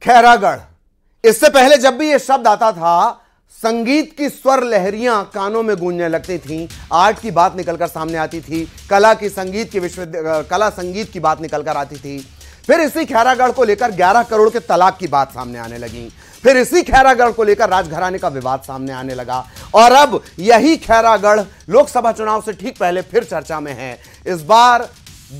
खैरागढ़। इससे पहले जब भी यह शब्द आता था, संगीत की स्वर लहरियां कानों में गूंजने लगती थीं, आर्ट की बात निकलकर सामने आती थी, कला संगीत की बात निकलकर आती थी। फिर इसी खैरागढ़ को लेकर 11 करोड़ के तलाक की बात सामने आने लगी। फिर इसी खैरागढ़ को लेकर राजघराने का विवाद सामने आने लगा और अब यही खैरागढ़ लोकसभा चुनाव से ठीक पहले फिर चर्चा में है। इस बार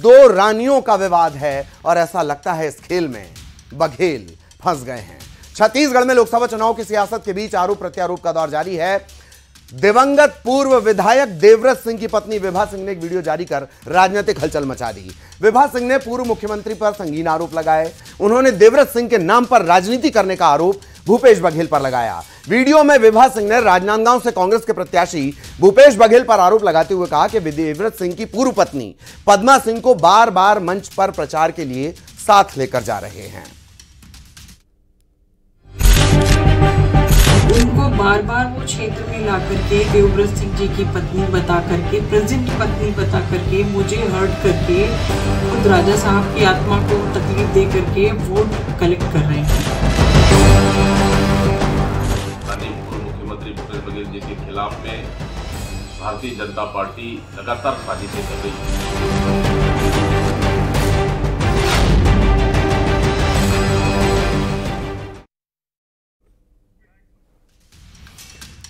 2 रानियों का विवाद है और ऐसा लगता है इस खेल में बघेल फंस गए हैं। छत्तीसगढ़ में लोकसभा चुनाव की सियासत के बीच आरोप प्रत्यारोप का दौर जारी है। दिवंगत पूर्व विधायक देवव्रत सिंह की पत्नी विभा सिंह ने एक वीडियो जारी कर राजनीतिक हलचल मचा दी। विभा सिंह ने पूर्व मुख्यमंत्री पर संगीन आरोप लगाए। उन्होंने देवव्रत सिंह के नाम पर राजनीति करने का आरोप भूपेश बघेल पर लगाया। वीडियो में विभा सिंह ने राजनांदगांव से कांग्रेस के प्रत्याशी भूपेश बघेल पर आरोप लगाते हुए कहा कि देवव्रत सिंह की पूर्व पत्नी पद्मा सिंह को बार बार मंच पर प्रचार के लिए साथ लेकर जा रहे हैं। उनको बार बार वो क्षेत्र में ला करके देवव्रत सिंह जी की पत्नी बता करके, प्रेजेंट पत्नी बता करके, मुझे हर्ट करके, खुद राजा साहब की आत्मा को तकलीफ दे करके वोट कलेक्ट कर रहे हैं। पूर्व मुख्यमंत्री भूपेश बघेल जी के खिलाफ में भारतीय जनता पार्टी लगातार साजिशें कर रही है।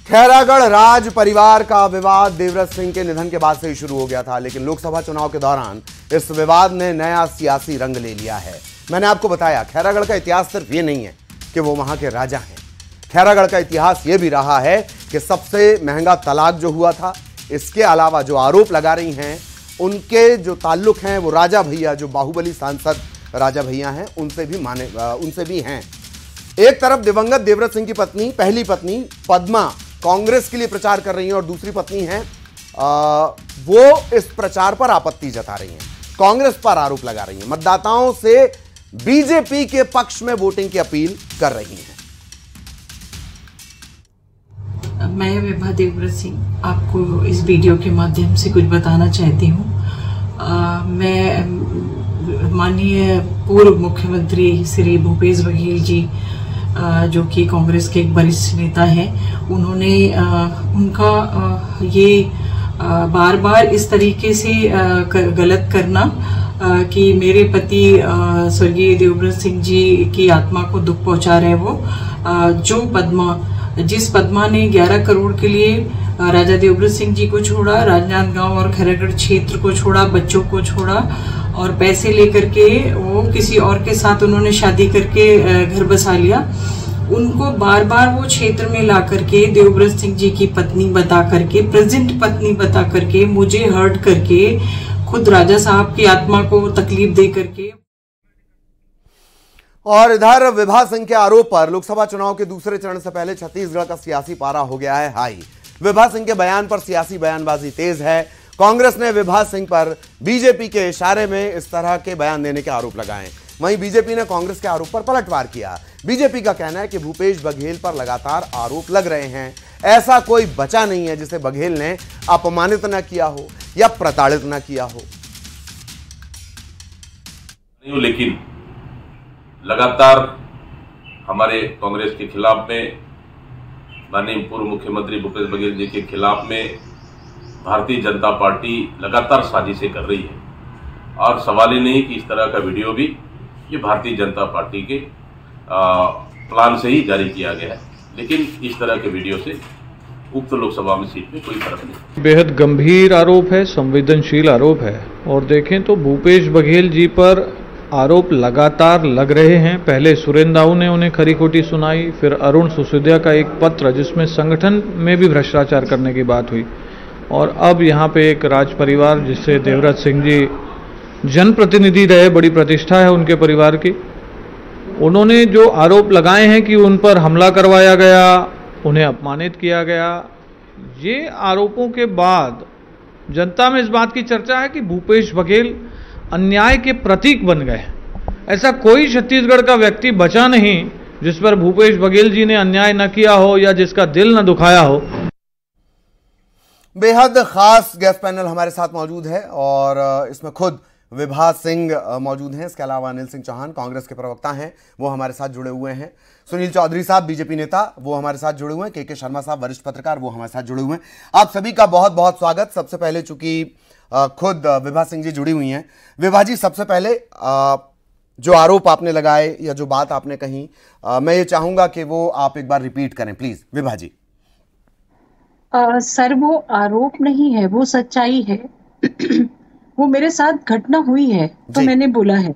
खैरागढ़ राज परिवार का विवाद देवव्रत सिंह के निधन के बाद से ही शुरू हो गया था, लेकिन लोकसभा चुनाव के दौरान इस विवाद ने नया सियासी रंग ले लिया है। मैंने आपको बताया, खैरागढ़ का इतिहास सिर्फ ये नहीं है कि वो वहां के राजा हैं। खैरागढ़ का इतिहास ये भी रहा है कि सबसे महंगा तलाक जो हुआ था, इसके अलावा जो आरोप लगा रही हैं उनके जो ताल्लुक हैं वो राजा भैया, जो बाहुबली सांसद राजा भैया हैं, उनसे भी हैं। एक तरफ दिवंगत देवव्रत सिंह की पत्नी, पहली पत्नी पद्मा कांग्रेस के लिए प्रचार कर रही हैं और दूसरी पत्नी है वो इस प्रचार पर आपत्ति जता रही हैं, कांग्रेस पर आरोप लगा रही हैं, मतदाताओं से बीजेपी के पक्ष में वोटिंग की अपील कर रही हैं। मैं विभा देवव्रत सिंह आपको इस वीडियो के माध्यम से कुछ बताना चाहती हूँ। मैं माननीय पूर्व मुख्यमंत्री श्री भूपेश बघेल जी, जो कि कांग्रेस के एक वरिष्ठ नेता हैं, उन्होंने उनका ये बार बार इस तरीके से गलत करना कि मेरे पति स्वर्गीय देवव्रत सिंह जी की आत्मा को दुख पहुंचा रहे, वो जिस पद्मा ने 11 करोड़ के लिए राजा देवव्रत सिंह जी को छोड़ा, राजनांदगांव और खैरागढ़ क्षेत्र को छोड़ा, बच्चों को छोड़ा और पैसे लेकर के वो किसी और के साथ उन्होंने शादी करके घर बसा लिया। उनको बार बार वो क्षेत्र में ला करके देवव्रत सिंह जी की पत्नी बता करके, प्रेजेंट पत्नी बता करके, मुझे हर्ट करके, खुद राजा साहब की आत्मा को तकलीफ दे करके। और इधर विभा सिंह के आरोप पर लोकसभा चुनाव के दूसरे चरण से पहले छत्तीसगढ़ का सियासी पारा हो गया है हाई। विभा सिंह के बयान पर सियासी बयानबाजी तेज है। कांग्रेस ने विभा सिंह पर बीजेपी के इशारे में इस तरह के बयान देने के आरोप लगाए। वहीं बीजेपी ने कांग्रेस के आरोप पर पलटवार किया। बीजेपी का कहना है कि भूपेश बघेल पर लगातार आरोप लग रहे हैं, ऐसा कोई बचा नहीं है जिसे बघेल ने अपमानित न किया हो या प्रताड़ित न किया हो। लेकिन लगातार हमारे कांग्रेस के खिलाफ में, माननीय पूर्व मुख्यमंत्री भूपेश बघेल जी के खिलाफ में भारतीय जनता पार्टी लगातार साजिशें कर रही है। और सवाल ही नहीं कि इस तरह का वीडियो भी ये भारतीय जनता पार्टी के प्लान से ही जारी किया गया है, लेकिन इस तरह के वीडियो से उक्त लोकसभा में सीट में कोई फर्क नहीं। बेहद गंभीर आरोप है, संवेदनशील आरोप है। और देखें तो भूपेश बघेल जी पर आरोप लगातार लग रहे हैं। पहले सुरेंद्र दाऊ ने उन्हें खरी खोटी सुनाई, फिर अरुण सुसिदिया का एक पत्र जिसमें संगठन में भी भ्रष्टाचार करने की बात हुई, और अब यहाँ पे एक राज परिवार जिससे देवव्रत सिंह जी जनप्रतिनिधि रहे, बड़ी प्रतिष्ठा है उनके परिवार की, उन्होंने जो आरोप लगाए हैं कि उन पर हमला करवाया गया, उन्हें अपमानित किया गया। ये आरोपों के बाद जनता में इस बात की चर्चा है कि भूपेश बघेल अन्याय के प्रतीक बन गए। ऐसा कोई छत्तीसगढ़ का व्यक्ति बचा नहीं जिस पर भूपेश बघेल जी ने अन्याय न किया हो या जिसका दिल न दुखाया हो। बेहद खास गेस्ट पैनल हमारे साथ मौजूद है और इसमें खुद विभा सिंह मौजूद हैं, इसके अलावा अनिल सिंह चौहान कांग्रेस के प्रवक्ता हैं, वो हमारे साथ जुड़े हुए हैं। सुनील चौधरी साहब बीजेपी नेता, वो हमारे साथ जुड़े हुए हैं। के शर्मा साहब वरिष्ठ पत्रकार, वो हमारे साथ जुड़े हुए हैं। आप सभी का बहुत बहुत स्वागत। सबसे पहले चूंकि खुद विभा सिंह जी जुड़ी हुई हैं, विभा जी सबसे पहले जो आरोप आपने लगाए या जो बात आपने कही, मैं ये चाहूंगा कि वो आप एक बार रिपीट करें प्लीज विभा जी। सर वो आरोप नहीं है, वो सच्चाई है। वो मेरे साथ घटना हुई है तो मैंने बोला है,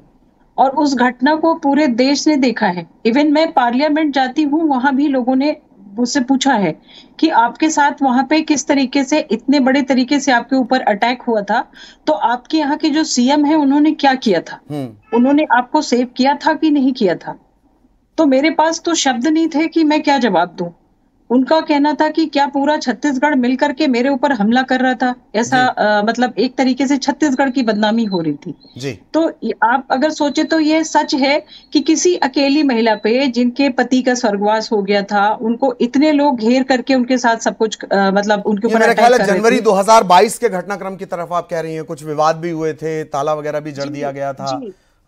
और उस घटना को पूरे देश ने देखा है। इवन मैं पार्लियामेंट जाती हूँ, वहां भी लोगों ने मुझसे पूछा है कि आपके साथ वहां पे किस तरीके से, इतने बड़े तरीके से आपके ऊपर अटैक हुआ था, तो आपके यहाँ के जो सीएम है उन्होंने क्या किया था, उन्होंने आपको सेव किया था कि नहीं किया था। तो मेरे पास तो शब्द नहीं थे कि मैं क्या जवाब दूं। उनका कहना था कि क्या पूरा छत्तीसगढ़ मिलकर के मेरे ऊपर हमला कर रहा था, ऐसा मतलब एक तरीके से छत्तीसगढ़ की बदनामी हो रही थी जी। तो आप अगर सोचे तो ये सच है कि किसी अकेली महिला पे जिनके पति का स्वर्गवास हो गया था, उनको इतने लोग घेर करके उनके साथ सब कुछ मतलब उनके ऊपर मेरा ख्याल है जनवरी 2022 के घटनाक्रम की तरफ आप कह रही हैं, कुछ विवाद भी हुए थे, ताला वगैरह भी जड़ दिया गया था।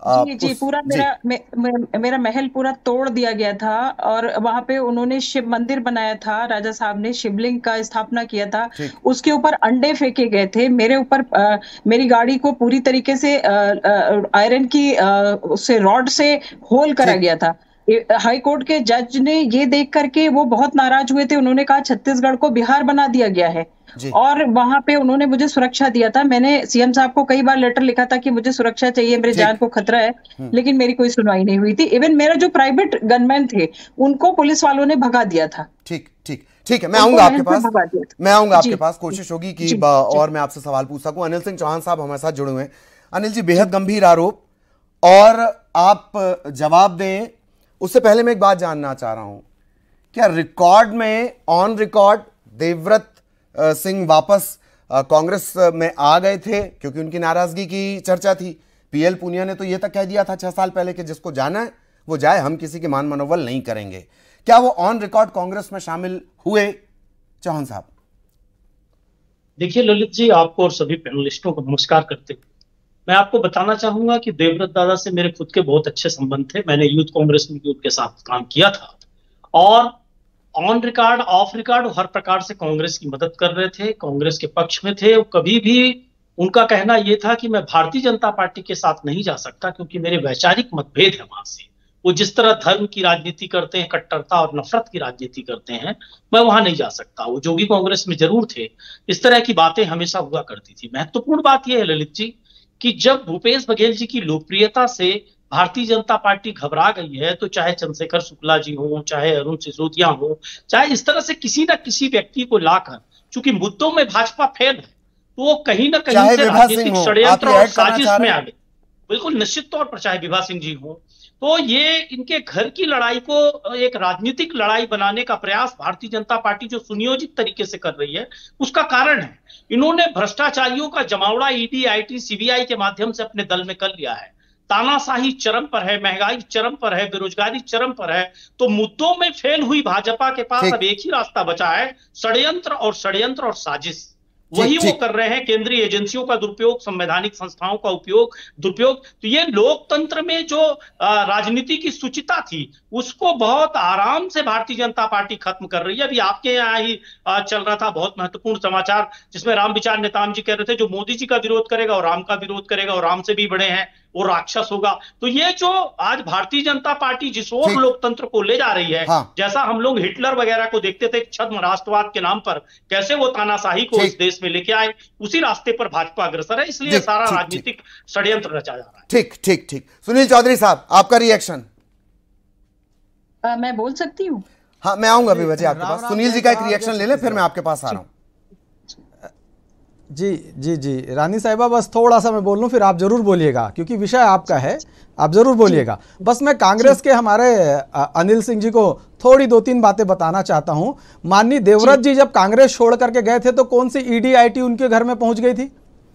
जी पूरा मेरा महल पूरा तोड़ दिया गया था, और वहां पे उन्होंने शिव मंदिर बनाया था, राजा साहब ने शिवलिंग का स्थापना किया था, उसके ऊपर अंडे फेंके गए थे, मेरे ऊपर मेरी गाड़ी को पूरी तरीके से आयरन की उससे रॉड से होल करा गया था। हाई कोर्ट के जज ने ये देख करके वो बहुत नाराज हुए थे, उन्होंने कहा छत्तीसगढ़ को बिहार बना दिया गया है, और वहां पे उन्होंने मुझे सुरक्षा दिया था। मैंने सीएम साहब को कई बार लेटर लिखा था कि मुझे सुरक्षा चाहिए, मेरे जान को खतरा है, लेकिन मेरी कोई सुनवाई नहीं हुई थी। इवन मेरा जो प्राइवेट गनमैन थे उनको पुलिस वालों ने भगा दिया था। ठीक है, मैं आऊंगा आपके पास, कोशिश होगी कि और मैं आपसे सवाल पूछ सकूं। अनिल सिंह चौहान साहब हमारे साथ जुड़े हुए हैं। अनिल जी, बेहद गंभीर आरोप, और आप जवाब दें उससे पहले मैं एक बात जानना चाह रहा हूं, क्या रिकॉर्ड में ऑन रिकॉर्ड देवव्रत सिंह वापस कांग्रेस में आ गए थे, क्योंकि उनकी नाराजगी की चर्चा थी। पीएल पूनिया ने तो यह तक कह दिया था 6 साल पहले कि जिसको जाना है वो जाए, हम किसी के मान मनोबल नहीं करेंगे। क्या वो ऑन रिकॉर्ड कांग्रेस में शामिल हुए? चौहान साहब। देखिए ललित जी, आपको और सभी पैनलिस्टों को नमस्कार करते हुए मैं आपको बताना चाहूंगा कि देवव्रत दादा से मेरे खुद के बहुत अच्छे संबंध थे। मैंने यूथ कांग्रेस में भी उनके साथ काम किया था, और ऑन रिकॉर्ड ऑफ रिकॉर्ड हर प्रकार से कांग्रेस की मदद कर रहे थे, कांग्रेस के पक्ष में थे। कभी भी उनका कहना यह था कि मैं भारतीय जनता पार्टी के साथ नहीं जा सकता, क्योंकि मेरे वैचारिक मतभेद है वहां से। वो जिस तरह धर्म की राजनीति करते हैं, कट्टरता और नफरत की राजनीति करते हैं, मैं वहां नहीं जा सकता। वो जोगी कांग्रेस में जरूर थे। इस तरह की बातें हमेशा हुआ करती थी। महत्वपूर्ण बात यह है ललित जी कि जब भूपेश बघेल जी की लोकप्रियता से भारतीय जनता पार्टी घबरा गई है, तो चाहे चंद्रशेखर शुक्ला जी हो, चाहे अरुण सिसोदिया हो, चाहे इस तरह से किसी न किसी व्यक्ति को लाकर, चूंकि मुद्दों में भाजपा फेल है, तो वो कहीं ना कहीं से राजनीतिक षड्यंत्र और साजिश में आ गए। बिल्कुल निश्चित तौर पर, चाहे विभा सिंह जी हो, तो ये इनके घर की लड़ाई को एक राजनीतिक लड़ाई बनाने का प्रयास भारतीय जनता पार्टी जो सुनियोजित तरीके से कर रही है, उसका कारण है। इन्होंने भ्रष्टाचारियों का जमावड़ा ईडी, आईटी, सीबीआई के माध्यम से अपने दल में कर लिया है। तानाशाही चरम पर है, महंगाई चरम पर है, बेरोजगारी चरम पर है। तो मुद्दों में फेल हुई भाजपा के पास अब एक ही रास्ता बचा है, षड्यंत्र और साजिश। वही वो कर रहे हैं, केंद्रीय एजेंसियों का दुरुपयोग, संवैधानिक संस्थाओं का दुरुपयोग। तो ये लोकतंत्र में जो राजनीति की शुचिता थी, उसको बहुत आराम से भारतीय जनता पार्टी खत्म कर रही है। अभी आपके यहाँ ही चल रहा था बहुत महत्वपूर्ण समाचार, जिसमें राम विचार नेताम जी कह रहे थे जो मोदी जी का विरोध करेगा और राम का विरोध करेगा और राम से भी बड़े हैं वो राक्षस होगा। तो ये जो आज भारतीय जनता पार्टी जिस ओर लोकतंत्र को ले जा रही है, जैसा हम लोग हिटलर वगैरह को देखते थे छद्म राष्ट्रवाद के नाम पर कैसे वो तानाशाही को इस देश में लेके आए, उसी रास्ते पर भाजपा अग्रसर है। इसलिए सारा राजनीतिक षड्यंत्र रचा जा रहा है। ठीक। सुनील चौधरी साहब, आपका रिएक्शन? मैं बोल सकती हूँ? हाँ, मैं आऊंगा अभी बचे आपके पास। सुनील जी का एक रिएक्शन ले लें, फिर मैं आपके पास आ रहा हूँ। जी रानी साहिबा, बस थोड़ा सा मैं बोल लूं, फिर आप जरूर बोलिएगा, क्योंकि विषय आपका है, आप जरूर बोलिएगा। बस मैं कांग्रेस के हमारे अनिल सिंह जी को थोड़ी 2-3 बातें बताना चाहता हूं। माननीय देवव्रत जी जब कांग्रेस छोड़ करके गए थे, तो कौन सी ईडी, आईटी उनके घर में पहुंच गई थी?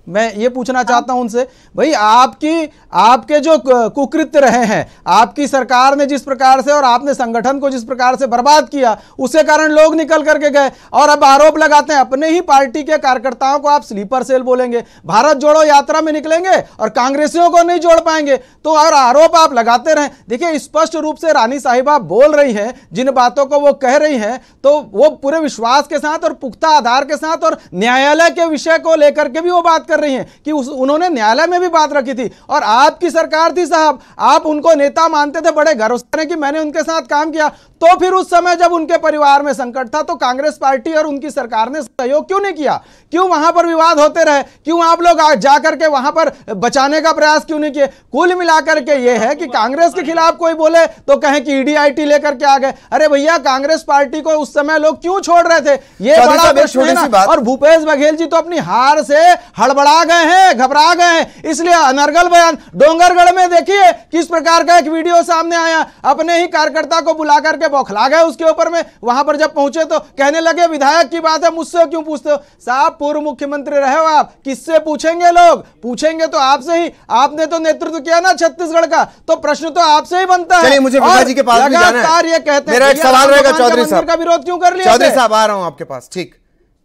मैं ये पूछना चाहता हूं उनसे, भाई आपके जो कुकृत्य रहे हैं, आपकी सरकार ने जिस प्रकार से और आपने संगठन को जिस प्रकार से बर्बाद किया, उसके कारण लोग निकल करके गए और अब आरोप लगाते हैं अपने ही पार्टी के कार्यकर्ताओं को आप स्लीपर सेल बोलेंगे, भारत जोड़ो यात्रा में निकलेंगे और कांग्रेसियों को नहीं जोड़ पाएंगे, तो और आरोप आप लगाते रहें। देखिए स्पष्ट रूप से रानी साहिबा बोल रही हैं, जिन बातों को वो कह रही हैं तो वो पूरे विश्वास के साथ और पुख्ता आधार के साथ और न्यायालय के विषय को लेकर के भी वो बात कर रही हैं कि उन्होंने न्यायालय में भी बात रखी थी और आपकी सरकार थी साहब, आप उनको नेता मानते थे बड़े गर्व से कि मैंने उनके साथ काम किया, तो फिर उस समय जब उनके परिवार में संकट था तो कांग्रेस पार्टी और उनकी सरकार ने सहयोग क्यों नहीं किया? क्यों वहां पर विवाद होते रहे? क्यों आप लोग जाकर के वहां पर बचाने का प्रयास क्यों नहीं किए? कुल मिलाकर के ये है कि कांग्रेस के खिलाफ कोई बोले तो कहें कि ईडी लेकर के आ गए। अरे भैया, कांग्रेस पार्टी को उस समय लोग क्यों छोड़ रहे थे? ये बड़ा प्रश्न है ना। और भूपेश बघेल जी तो अपनी हार से हड़बड़ा गए हैं, घबरा गए हैं, इसलिए अनर्गल बयान। डोंगरगढ़ में देखिए किस प्रकार का एक वीडियो सामने आया, अपने ही कार्यकर्ता को बुला करके बौखला गए उसके ऊपर में। वहां पर जब पहुंचे तो कहने लगे विधायक की बात है, मुझसे क्यों पूछते हो? साहब, पूर्व मुख्यमंत्री रहे हो आप, किससे पूछेंगे? लोग पूछेंगे तो आपसे ही। आपने तो नेतृत्व किया ना छत्तीसगढ़ का, तो प्रश्न तो आपसे ही बनता है। चलिए, मुझे विभाजी के पास भी जाना है। ये कहते हैं मेरा एक सवाल रहेगा चौधरी साहब का विरोध क्यों कर लिया? चौधरी साहब, आ रहा हूं आपके पास। ठीक,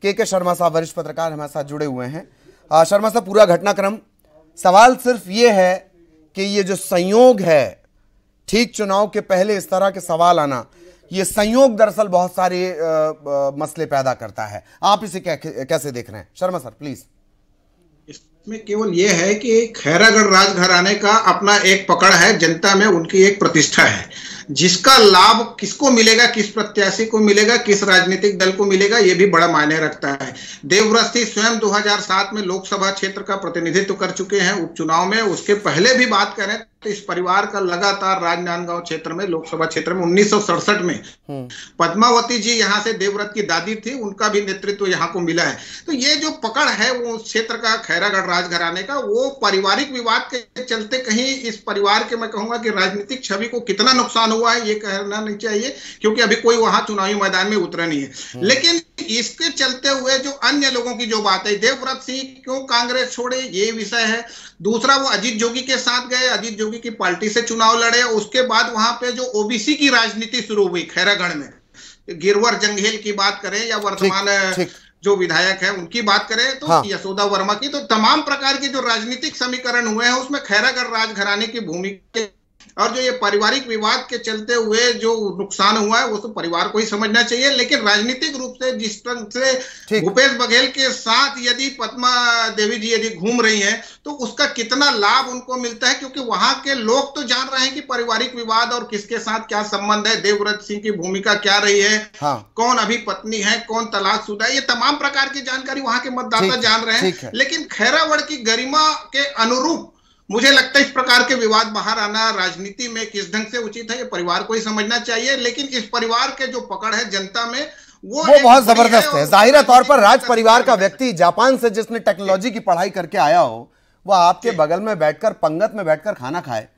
के शर्मा साहब वरिष्ठ पत्रकार हमारे साथ जुड़े हुए हैं। शर्मा साहब, पूरा घटनाक्रम, सवाल सिर्फ ये है कि ये जो संयोग है, ठीक चुनाव के पहले इस तरह के सवाल आना, ये संयोग दरअसल बहुत सारे मसले पैदा करता है। आप इसे कैसे देख रहे हैं? Sharma sir please. इसमें केवल यह है कि खैरागढ़ राजघराने का अपना एक पकड़ है, जनता में उनकी एक प्रतिष्ठा है, जिसका लाभ किसको मिलेगा, किस प्रत्याशी को मिलेगा, किस राजनीतिक दल को मिलेगा, यह भी बड़ा मायने रखता है। देवव्रत सिंह स्वयं 2007 में लोकसभा क्षेत्र का प्रतिनिधित्व कर चुके हैं उपचुनाव में। उसके पहले भी बात करें तो इस परिवार का लगातार राजनांदगांव क्षेत्र में, लोकसभा क्षेत्र में 1967 में पद्मावती जी यहाँ से देवव्रत की दादी थी, उनका भी नेतृत्व यहाँ को मिला है। तो ये जो पकड़ है वो क्षेत्र का खैरागढ़ राजघराने का, वो पारिवारिक विवाद के चलते कहीं इस परिवार के, मैं कहूंगा कि राजनीतिक छवि को कितना नुकसान हुआ है ये कहना नहीं चाहिए, क्योंकि अभी कोई वहां चुनावी मैदान में उतरा नहीं है। लेकिन इसके चलते हुए जो अन्य लोगों की जो बात है, देवव्रत सिंह क्यों कांग्रेस छोड़े, ये विषय है। दूसरा, वो अजीत जोगी के साथ गए, अजीत जोगी की पार्टी से चुनाव लड़े, उसके बाद वहां पे जो ओबीसी की राजनीति शुरू हुई खैरागढ़ में, गिरवर जंघेल की बात करें या वर्तमान जो विधायक है उनकी बात करें तो हाँ। यशोदा वर्मा की, तो तमाम प्रकार के जो राजनीतिक समीकरण हुए हैं उसमें खैरागढ़ राजघराने की भूमिका और जो ये पारिवारिक विवाद के चलते हुए जो नुकसान हुआ है वो तो परिवार को ही समझना चाहिए। लेकिन राजनीतिक रूप से जिस तरह से भूपेश बघेल के साथ यदि पद्मा देवी जी यदि घूम रही हैं तो उसका कितना लाभ उनको मिलता है, क्योंकि वहां के लोग तो जान रहे हैं कि पारिवारिक विवाद और किसके साथ क्या संबंध है, देवव्रत सिंह की भूमिका क्या रही है, हाँ। कौन अभी पत्नी है, कौन तलाकशुदा है, ये तमाम प्रकार की जानकारी वहां के मतदाता जान रहे हैं। लेकिन खैरागढ़ की गरिमा के अनुरूप मुझे लगता है इस प्रकार के विवाद बाहर आना राजनीति में किस ढंग से उचित है, ये परिवार को ही समझना चाहिए। लेकिन इस परिवार के जो पकड़ है जनता में वो बहुत जबरदस्त है। जाहिर तौर पर राज परिवार का व्यक्ति, जापान से जिसने टेक्नोलॉजी की पढ़ाई करके आया हो, वह आपके बगल में बैठकर, पंगत में बैठकर खाना खाए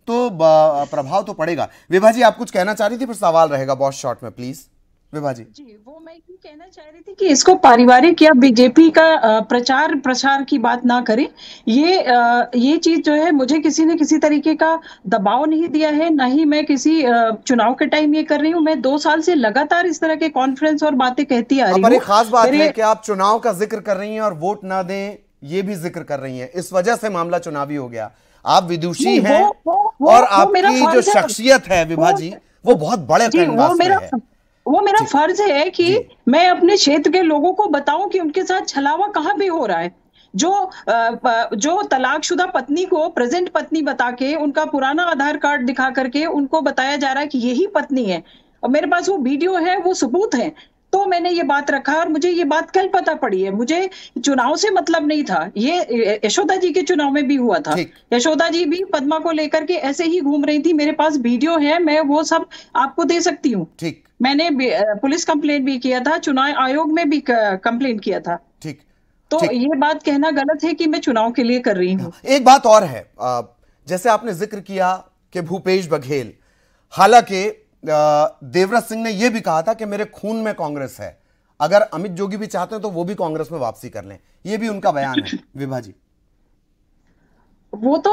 तो प्रभाव तो पड़ेगा। विभा जी, आप कुछ कहना चाह रही थी, फिर सवाल रहेगा बहुत शॉर्ट में, प्लीज विभा जी। वो मैं ये कहना चाह रही थी कि इसको पारिवारिक या बीजेपी का प्रचार प्रसार की बात ना करें। ये चीज जो है, मुझे किसी ने किसी तरीके का दबाव नहीं दिया है, ना ही मैं किसी चुनाव के टाइम ये कर रही हूँ। मैं 2 साल से लगातार इस तरह के कॉन्फ्रेंस और बातें कहती आ रही हूँ। बड़ी खास बात है कि आप चुनाव का जिक्र कर रही हैं और वोट ना दें ये भी जिक्र कर रही हैं, इस वजह से मामला चुनावी हो गया। आप विदुषी हैं और आपकी जो शख्सियत है विभा जी, वो बहुत बड़े कैनवास में है। वो मेरा फर्ज है कि मैं अपने क्षेत्र के लोगों को बताऊं कि उनके साथ छलावा कहाँ भी हो रहा है। जो तलाकशुदा पत्नी को प्रेजेंट पत्नी बता के, उनका पुराना आधार कार्ड दिखा करके उनको बताया जा रहा है कि यही पत्नी है, और मेरे पास वो वीडियो है, वो सबूत है। तो मैंने ये बात रखा और मुझे ये बात कल पता पड़ी है। मुझे चुनाव से मतलब नहीं था, ये यशोदा जी के चुनाव में भी हुआ था। यशोदा जी भी पद्मा को लेकर के ऐसे ही घूम रही थी। मेरे पास वीडियो है, मैं वो सब आपको दे सकती हूँ। मैंने पुलिस कंप्लेंट भी किया था, चुनाव आयोग में भी कंप्लेंट किया था। तो ये बात कहना गलत है कि मैं चुनाव के लिए कर रही हूँ। एक बात और है, जैसे आपने जिक्र किया कि भूपेश बघेल, हालांकि देवव्रत सिंह ने यह भी कहा था कि मेरे खून में कांग्रेस है। अगर अमित जोगी भी चाहते हैं तो वो भी कांग्रेस में वापसी कर लें, ये भी उनका बयान है। विभा जी, वो तो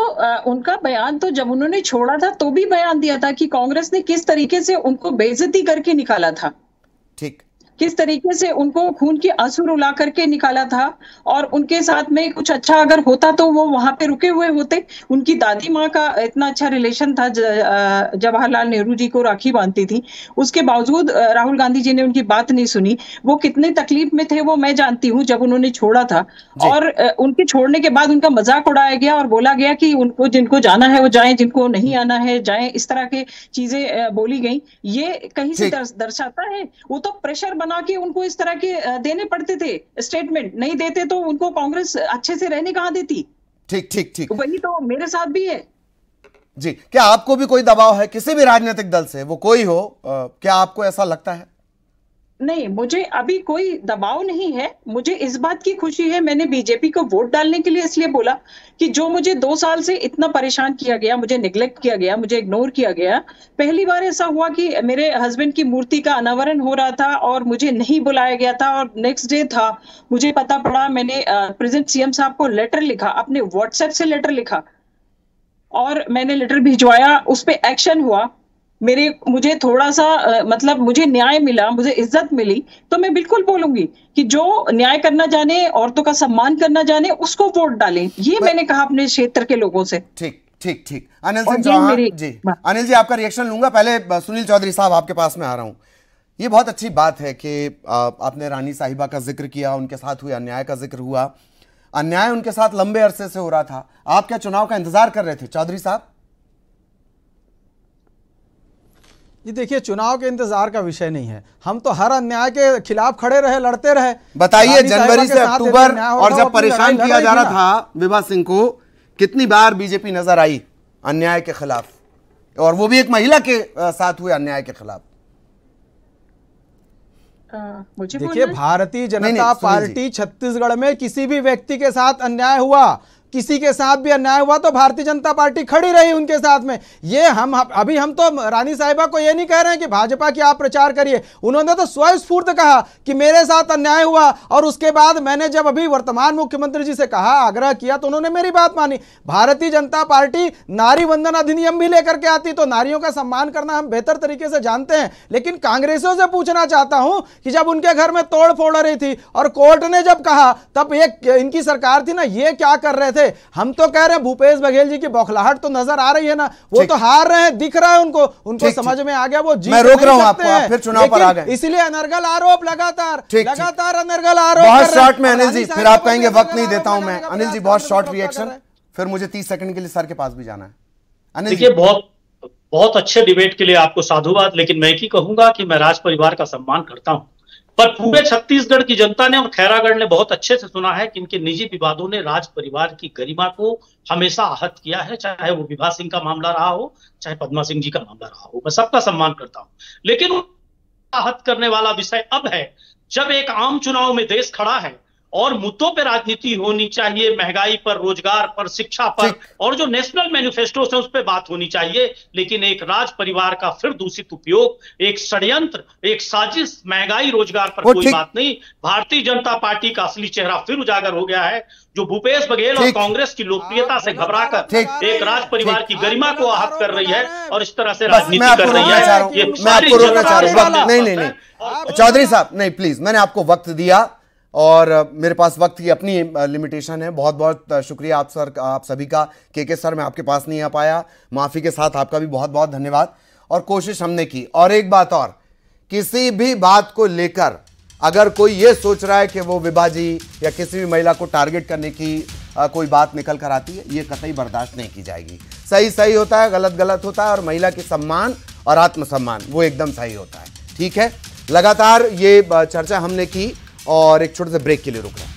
उनका बयान तो जब उन्होंने छोड़ा था तो भी बयान दिया था कि कांग्रेस ने किस तरीके से उनको बेइज्जती करके निकाला था, ठीक, किस तरीके से उनको खून के आंसू रुला करके निकाला था। और उनके साथ में कुछ अच्छा अगर होता तो वो वहां पे रुके हुए होते। उनकी दादी माँ का इतना अच्छा रिलेशन था, जवाहरलाल नेहरू जी को राखी बांधती थी, उसके बावजूद राहुल गांधी जी ने उनकी बात नहीं सुनी। वो कितने तकलीफ में थे वो मैं जानती हूँ जब उन्होंने छोड़ा था। और उनके छोड़ने के बाद उनका मजाक उड़ाया गया और बोला गया कि उनको जिनको जाना है वो जाएं, जिनको नहीं आना है जाएं, इस तरह के चीजें बोली गई। ये कहीं से दर्शाता है, वो तो प्रेशर बना के उनको इस तरह के देने पड़ते थे स्टेटमेंट, नहीं देते तो उनको कांग्रेस अच्छे से रहने कहां देती। ठीक ठीक ठीक, वही तो मेरे साथ भी है जी। क्या आपको भी कोई दबाव है किसी भी राजनीतिक दल से, वो कोई हो, क्या आपको ऐसा लगता है? नहीं, मुझे अभी कोई दबाव नहीं है। मुझे इस बात की खुशी है, मैंने बीजेपी को वोट डालने के लिए इसलिए बोला कि जो मुझे 2 साल से इतना परेशान किया गया, मुझे निग्लेक्ट किया गया, मुझे इग्नोर किया गया। पहली बार ऐसा हुआ कि मेरे हस्बैंड की मूर्ति का अनावरण हो रहा था और मुझे नहीं बुलाया गया था, और नेक्स्ट डे था, मुझे पता पड़ा। मैंने प्रेजेंट सीएम साहब को लेटर लिखा, अपने व्हाट्सएप से लेटर लिखा, और मैंने लेटर भिजवाया, उस पर एक्शन हुआ। मुझे थोड़ा सा मतलब मुझे न्याय मिला, मुझे इज्जत मिली, तो मैं बिल्कुल बोलूंगी कि जो न्याय करना जाने, औरतों का सम्मान करना जाने, उसको वोट डालें। ये मैंने कहा अपने क्षेत्र के लोगों से। ठीक ठीक ठीक। अनिल सिंह चौहान जी, अनिल जी आपका रिएक्शन लूंगा, पहले सुनील चौधरी साहब आपके पास में आ रहा हूं। ये बहुत अच्छी बात है कि आपने रानी साहिबा का जिक्र किया, उनके साथ हुए अन्याय का जिक्र हुआ। अन्याय उनके साथ लंबे अरसे से हो रहा था। आप क्या चुनाव का इंतजार कर रहे थे चौधरी साहब? ये देखिए, चुनाव के इंतजार का विषय नहीं है, हम तो हर अन्याय के खिलाफ खड़े रहे, लड़ते रहे। बताइए, जनवरी से अक्टूबर और जब परेशान किया जा रहा था विभा सिंह को, कितनी बार बीजेपी नजर आई अन्याय के खिलाफ, और वो भी एक महिला के साथ हुए अन्याय के खिलाफ? मुझे देखिए, भारतीय जनता पार्टी छत्तीसगढ़ में किसी भी व्यक्ति के साथ अन्याय हुआ, किसी के साथ भी अन्याय हुआ तो भारतीय जनता पार्टी खड़ी रही उनके साथ में। ये हम तो रानी साहिबा को ये नहीं कह रहे हैं कि भाजपा की आप प्रचार करिए, उन्होंने तो स्वस्फूर्त कहा कि मेरे साथ अन्याय हुआ, और उसके बाद मैंने जब अभी वर्तमान मुख्यमंत्री जी से कहा, आग्रह किया, तो उन्होंने मेरी बात मानी। भारतीय जनता पार्टी नारी वंदन अधिनियम भी लेकर के आती, तो नारियों का सम्मान करना हम बेहतर तरीके से जानते हैं। लेकिन कांग्रेसियों से पूछना चाहता हूं कि जब उनके घर में तोड़ फोड़ रही थी और कोर्ट ने जब कहा, तब एक इनकी सरकार थी ना, ये क्या कर रहे थे? हम तो कह रहे हैं भूपेश बघेल जी की बौखलाहट तो नजर आ रही है ना, वो तो हार रहे हैं, दिख रहा है उनको समझ में आ गया, वो जीत मैं रोक रहा हूं आपको, आप फिर चुनाव पर आ गए, इसलिए अनर्गल आरोप लगातार अनर्गल आरोप। बहुत शॉर्ट में अनिल जी, फिर आप कहेंगे वक्त नहीं देता हूं मैं। अनिल जी बहुत शॉर्ट रिएक्शन, फिर मुझे 30 सेकंड के लिए सर के पास भी जाना है। अनिल जी, बहुत अच्छे डिबेट के लिए आपको साधुवाद, लेकिन मैं ही कहूंगा कि मैं राज परिवार का सम्मान करता हूं, पर पूरे छत्तीसगढ़ की जनता ने और खैरागढ़ ने बहुत अच्छे से सुना है कि इनके निजी विवादों ने राज परिवार की गरिमा को हमेशा आहत किया है, चाहे वो विभा सिंह का मामला रहा हो, चाहे पद्मा सिंह जी का मामला रहा हो। मैं सबका सम्मान करता हूं, लेकिन आहत करने वाला विषय अब है जब एक आम चुनाव में देश खड़ा है और मुद्दों पर राजनीति होनी चाहिए, महंगाई पर, रोजगार पर, शिक्षा पर, और जो नेशनल मैनिफेस्टो है उस पर बात होनी चाहिए। लेकिन एक राज परिवार का फिर दूषित उपयोग, एक षड्यंत्र, एक साजिश, महंगाई, रोजगार पर कोई बात नहीं। भारतीय जनता पार्टी का असली चेहरा फिर उजागर हो गया है, जो भूपेश बघेल और कांग्रेस की लोकप्रियता से घबराकर एक राज परिवार की गरिमा को आहत कर रही है और इस तरह से राजनीति कर रही है। मैं आपको रोकना चाह रहा हूं, नहीं चौधरी साहब, नहीं प्लीज, मैंने आपको वक्त दिया और मेरे पास वक्त की अपनी लिमिटेशन है। बहुत बहुत शुक्रिया आप सभी का। के सर, मैं आपके पास नहीं आ पाया, माफ़ी के साथ आपका भी बहुत बहुत धन्यवाद। और कोशिश हमने की। और एक बात और, किसी भी बात को लेकर अगर कोई ये सोच रहा है कि वो विभा जी या किसी भी महिला को टारगेट करने की कोई बात निकल कर आती है, ये कतई बर्दाश्त नहीं की जाएगी। सही सही होता है, गलत गलत होता है, और महिला के सम्मान और आत्मसम्मान वो एकदम सही होता है। ठीक है, लगातार ये चर्चा हमने की और एक छोटे से ब्रेक के लिए रुक रहे हैं।